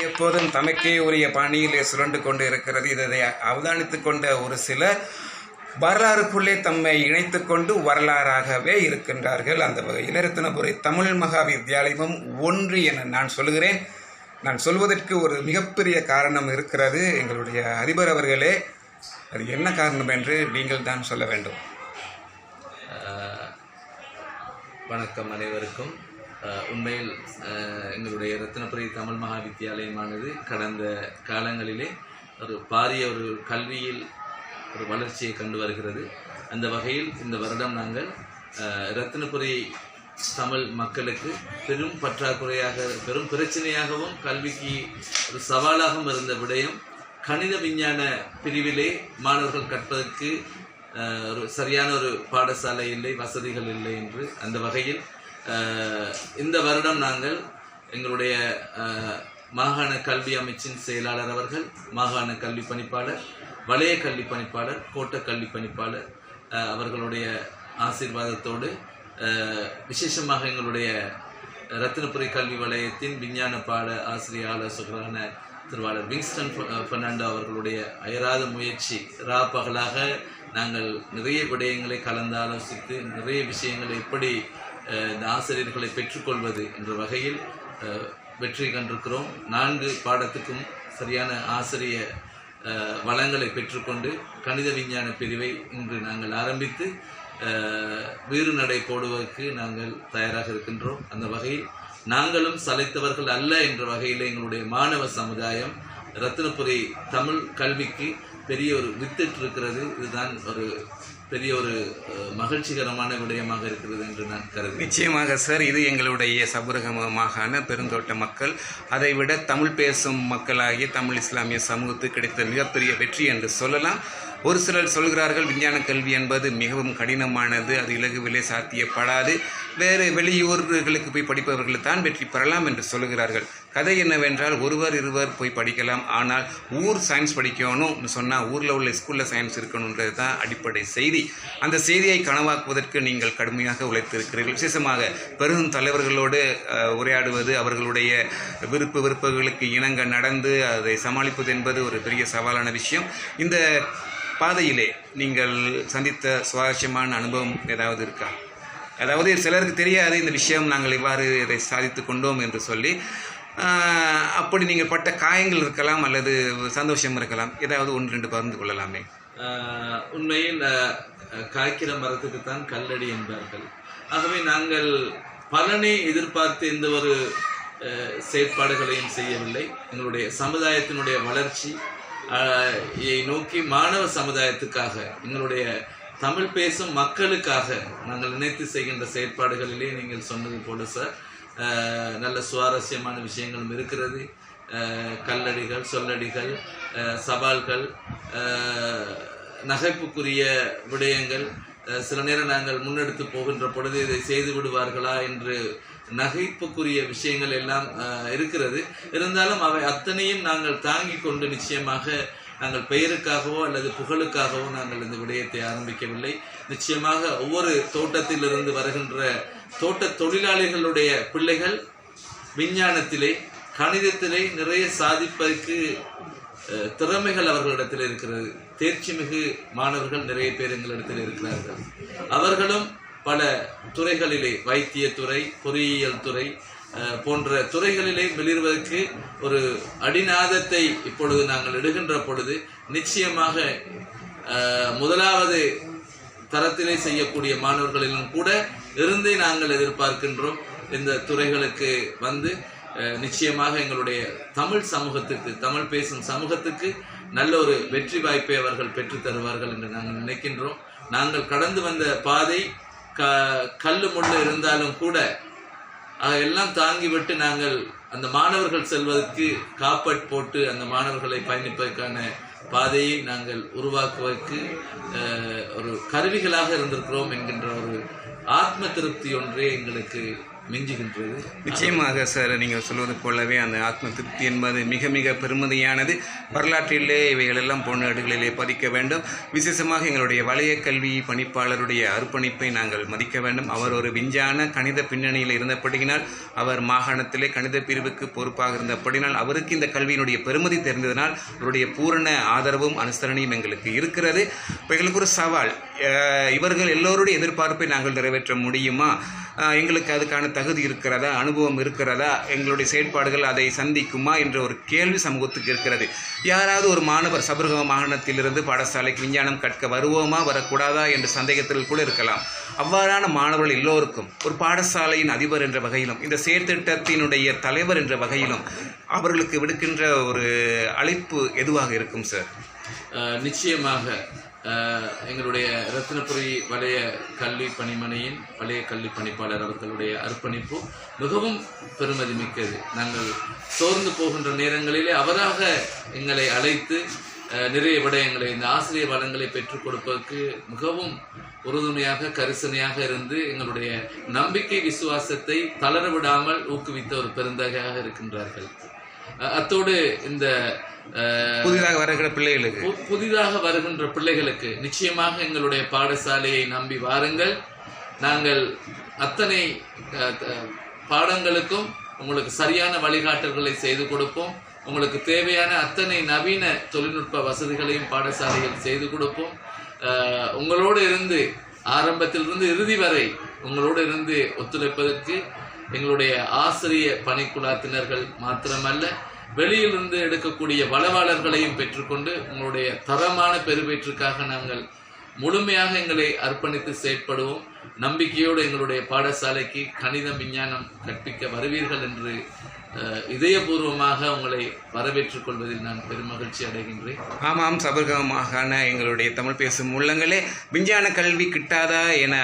எப்போதும் தமக்கே உரிய பாணியிலே சுரண்டு கொண்டு இருக்கிறது. இதை அவதானித்துக் கொண்ட ஒரு சிலர் வரலாறுக்குள்ளே தம்மை இணைத்து கொண்டு வரலாறாகவே இருக்கின்றார்கள். அந்த வகையில் ரத்தினபுரி தமிழ் மகா வித்தியாலயமும் ஒன்று என நான் சொல்கிறேன். நான் சொல்வதற்கு ஒரு மிகப்பெரிய காரணம் இருக்கிறது. எங்களுடைய அதிபர் அவர்களே, அது என்ன காரணம் என்று நீங்கள் தான் சொல்ல வேண்டும். வணக்கம் அனைவருக்கும். உண்மையில் எங்களுடைய ரத்தினபுரி தமிழ் மகா வித்தியாலயமானது கடந்த காலங்களிலே ஒரு பாரிய ஒரு கல்வியில் ஒரு வளர்ச்சியை கண்டு வருகிறது. அந்த வகையில் இந்த வருடம் நாங்கள் ரத்தினபுரி தமிழ் மக்களுக்கு பெரும் பற்றாக்குறையாக, பெரும் பிரச்சனையாகவும், கல்விக்கு ஒரு சவாலாகவும் இருந்த விடயம் கணித விஞ்ஞான பிரிவிலே மாணவர்கள் கற்பதற்கு ஒரு சரியான ஒரு பாடசாலை இல்லை, வசதிகள் இல்லை என்று. அந்த வகையில் இந்த வருடம் நாங்கள் எங்களுடைய மாகாண கல்வி அமைச்சின் செயலாளர் அவர்கள், மாகாண கல்வி பணிப்பாளர், வலய கல்வி பணிப்பாளர், கோட்ட கல்வி பணிப்பாளர் அவர்களுடைய ஆசீர்வாதத்தோடு விசேஷமாக எங்களுடைய ரத்தினபுரி கல்வி வலயத்தின் விஞ்ஞான பாட ஆசிரியர் ஆலோசகரான திருவாளர் விங்ஸ்டன் பெர்னாண்டோ அவர்களுடைய அயராத முயற்சி, பகலாக நாங்கள் நிறைய விடயங்களை கலந்து ஆலோசித்து நிறைய விஷயங்களை எப்படி இந்த ஆசிரியர்களை பெற்றுக்கொள்வது என்ற வகையில் வெற்றி கண்டிருக்கிறோம். 4 பாடத்துக்கும் சரியான ஆசிரிய வளங்களை பெற்றுக்கொண்டு கணித விஞ்ஞான பிரிவை இன்று நாங்கள் ஆரம்பித்து வீறு நடை போடுவதற்கு நாங்கள் தயாராக இருக்கின்றோம். அந்த வகையில் நாங்களும் சளைத்தவர்கள் அல்ல என்ற வகையில் எங்களுடைய மாணவ சமுதாயம் ரத்தினபுரி தமிழ் கல்விக்கு பெரிய ஒரு வித்திட்டு இருக்கிறது. இதுதான் ஒரு பெரிய ஒரு மகிழ்ச்சிகரமான விடயமாக இருக்கிறது என்று நான் கருதுகிறேன். நிச்சயமாக சார், இது எங்களுடைய சபரகம மாகாண பெருந்தோட்ட மக்கள், அதைவிட தமிழ் பேசும் மக்களாகிய தமிழ் இஸ்லாமிய சமூகத்துக்கு கிடைத்த மிகப்பெரிய வெற்றி என்று சொல்லலாம். ஒரு சிலர் சொல்கிறார்கள், விஞ்ஞான கல்வி என்பது மிகவும் கடினமானது, அது இலகுவிலே சாத்தியப்படாது, வேறு வெளியூர்களுக்கு போய் படிப்பவர்கள் தான் வெற்றி பெறலாம் என்று சொல்கிறார்கள். கதை என்னவென்றால், ஒருவர் இருவர் போய் படிக்கலாம், ஆனால் ஊர் சயின்ஸ் படிக்கணும் சொன்னால் ஊரில் உள்ள ஸ்கூலில் சயின்ஸ் இருக்கணுன்றது தான் அடிப்படை செய்தி. அந்த செய்தியை கனவாக்குவதற்கு நீங்கள் கடுமையாக உழைத்திருக்கிறீர்கள். விசேஷமாக பெரும் தலைவர்களோடு உரையாடுவது, அவர்களுடைய விருப்புகளுக்கு இணங்க நடந்து அதை சமாளிப்பது என்பது ஒரு பெரிய சவாலான விஷயம். இந்த பாதையிலே நீங்கள் சந்தித்த சுவாரஸ்யமான அனுபவம் ஏதாவது இருக்கா? அதாவது சிலருக்கு தெரியாது இந்த விஷயம், நாங்கள் இவ்வாறு இதை சாதித்து கொண்டோம் என்று சொல்லி. அப்படி நீங்கள் பட்ட காயங்கள் இருக்கலாம் அல்லது சந்தோஷம் இருக்கலாம், ஏதாவது 1-2 பகிர்ந்து கொள்ளலாமே. உண்மையில் காய்க்கிற மரத்துக்கு தான் கல்லடி என்பார்கள். ஆகவே நாங்கள் பலனை எதிர்பார்த்து எந்த ஒரு செயற்பாடுகளையும் செய்யவில்லை. எங்களுடைய சமுதாயத்தினுடைய வளர்ச்சி நோக்கி மாணவ சமுதாயத்துக்காக, எங்களுடைய தமிழ் பேசும் மக்களுக்காக நாங்கள் நினைத்து செய்கின்ற செயற்பாடுகளிலே நீங்கள் சொன்னது போல சார் நல்ல சுவாரஸ்யமான விஷயங்களும் இருக்கிறது. கல்லடிகள், சொல்லடிகள், சவால்கள், நகைப்புக்குரிய விடயங்கள், சில நேரம் நாங்கள் முன்னெடுத்து போகின்ற பொழுது இதை செய்து விடுவார்களா என்று நகைப்புக்குரிய விஷயங்கள் எல்லாம் இருக்கிறது. இருந்தாலும் அவை அத்தனையும் நாங்கள் தாங்கி கொண்டு நிச்சயமாக நாங்கள் பெயருக்காகவோ அல்லது புகழுக்காகவோ நாங்கள் இந்த விடயத்தை ஆரம்பிக்கவில்லை. நிச்சயமாக ஒவ்வொரு தோட்டத்திலிருந்து வருகின்ற தோட்ட தொழிலாளிகளுடைய பிள்ளைகள் விஞ்ஞானத்திலே, கணிதத்திலே நிறைய சாதிப்பதற்கு திறமைகள் அவர்களிடத்தில் இருக்கிறது. தேர்ச்சி மிகு மாணவர்கள் நிறைய பேர் எங்களிடத்தில் இருக்கிறார்கள். அவர்களும் பல துறைகளிலே, வைத்தியத்துறை, பொறியியல் துறை போன்ற துறைகளிலே வெளிறுவதற்கு ஒரு அடிநாதத்தை இப்பொழுது நாங்கள் இடுகின்ற பொழுது நிச்சயமாக முதலாவது தரத்திலே செய்யக்கூடிய மாணவர்களிலும் கூட இருந்தே நாங்கள் எதிர்பார்க்கின்றோம். இந்த துறைகளுக்கு வந்து நிச்சயமாக எங்களுடைய தமிழ் சமூகத்துக்கு, தமிழ் பேசும் சமூகத்துக்கு நல்ல ஒரு வெற்றி வாய்ப்பை அவர்கள் பெற்று தருவார்கள் என்று நாங்கள் நினைக்கின்றோம். நாங்கள் கடந்து வந்த பாதை கல்லு முள்ளு இருந்தாலும் கூட எல்லாம் தாங்கிவிட்டு நாங்கள் அந்த மாணவர்கள் செல்வதற்கு காப்பட் போட்டு அந்த மாணவர்களை பயணிப்பதற்கான பாதையை நாங்கள் உருவாக்குவதற்கு ஒரு கருவிகளாக இருந்திருக்கிறோம் என்கின்ற ஒரு ஆத்ம திருப்தி ஒன்றே எங்களுக்கு மிஞ்சுகின்றது. நிச்சயமாக சார், நீங்கள் சொல்வது போலவே அந்த ஆத்ம திருப்தி என்பது மிக மிக பெருமதியானது. வரலாற்றிலே இவைகளெல்லாம் பொன்னேடுகளிலே பதிக்க வேண்டும். விசேஷமாக எங்களுடைய வலய கல்வி பணிப்பாளருடைய அர்ப்பணிப்பை நாங்கள் மதிக்க வேண்டும். அவர் ஒரு விஞ்ஞான கணித பின்னணியில் இருந்தபடியினால், அவர் மாகாணத்திலே கணித பிரிவுக்கு பொறுப்பாக இருந்தபடினால், அவருக்கு இந்த கல்வியினுடைய பெருமதி தெரிந்ததனால் அவருடைய பூரண ஆதரவும் அனுசரணையும் எங்களுக்கு இருக்கிறது. இப்போ எங்களுக்கு ஒரு சவால், இவர்கள் எல்லோருடைய எதிர்பார்ப்பை நாங்கள் நிறைவேற்ற முடியுமா? எங்களுக்கு அதுக்கான தகுதி இருக்கிறதா, அனுபவம் இருக்கிறதா, எங்களுடைய செயற்பாடுகள் அதை சந்திக்குமா என்ற ஒரு கேள்வி சமூகத்துக்கு இருக்கிறது. யாராவது ஒரு மாணவர் சபர்கம மாகாணத்திலிருந்து பாடசாலைக்கு விஞ்ஞானம் கற்க வருவோமா வரக்கூடாதா என்ற சந்தேகத்தில் கூட இருக்கலாம். அவ்வாறான மாணவர்கள் எல்லோருக்கும் ஒரு பாடசாலையின் அதிபர் என்ற வகையிலும், இந்த செயற்திட்டத்தினுடைய தலைவர் என்ற வகையிலும் அவர்களுக்கு விடுக்கின்ற ஒரு அழைப்பு எதுவாக இருக்கும் சார்? நிச்சயமாக எங்களுடைய ரத்தினபுரி வலய கல்வி பணிமனையின் வலய கல்வி பணிப்பாளர் அவர்களுடைய அர்ப்பணிப்பு மிகவும் பெருமதி மிக்கது. நாங்கள் சோர்ந்து போகின்ற நேரங்களிலே அவராக எங்களை அழைத்து நிறைய விடயங்களை, இந்த ஆசிரியர் வளங்களை பெற்றுக் கொடுப்பதற்கு மிகவும் உறுதுணையாக கரிசனையாக இருந்து எங்களுடைய நம்பிக்கை விசுவாசத்தை தளர விடாமல் ஊக்குவித்த ஒரு பெருந்தகையாக இருக்கின்றார்கள். அத்தோடு இந்த புதிதாக வருகின்ற பிள்ளைகளுக்கு நிச்சயமாக எங்களுடைய பாடசாலையை நம்பி வாருங்கள். நாங்கள் அத்தனை பாடங்களுக்கும் உங்களுக்கு சரியான வழிகாட்டல்களை செய்து கொடுப்போம். உங்களுக்கு தேவையான அத்தனை நவீன தொழில்நுட்ப வசதிகளையும் பாடசாலையில் செய்து கொடுப்போம். உங்களோடு இருந்து ஆரம்பத்திலிருந்து இறுதி வரை உங்களோடு இருந்து ஒத்துழைப்பதற்கு எங்களுடைய ஆசிரிய பணிக்குழாத்தினர்கள் மாத்திரமல்ல, வெளியிலிருந்து எடுக்கக்கூடிய வளவாளர்களையும் பெற்றுக்கொண்டு உங்களுடைய தரமான பெருவேற்றுக்காக நாங்கள் முழுமையாக எங்களை அர்ப்பணித்து செயற்படுவோம். நம்பிக்கையோடு எங்களுடைய பாடசாலைக்கு கணிதம் விஞ்ஞானம் கற்பிக்க வருவீர்கள் என்று இதயபூர்வமாக உங்களை வரவேற்றுக் கொள்வதில் நான் பெருமகிழ்ச்சி அடைகின்றேன். ஆமாம், சபர்கம மாகாண எங்களுடைய தமிழ் பேசும் உள்ளங்களே, விஞ்ஞான கல்வி கிட்டாதா என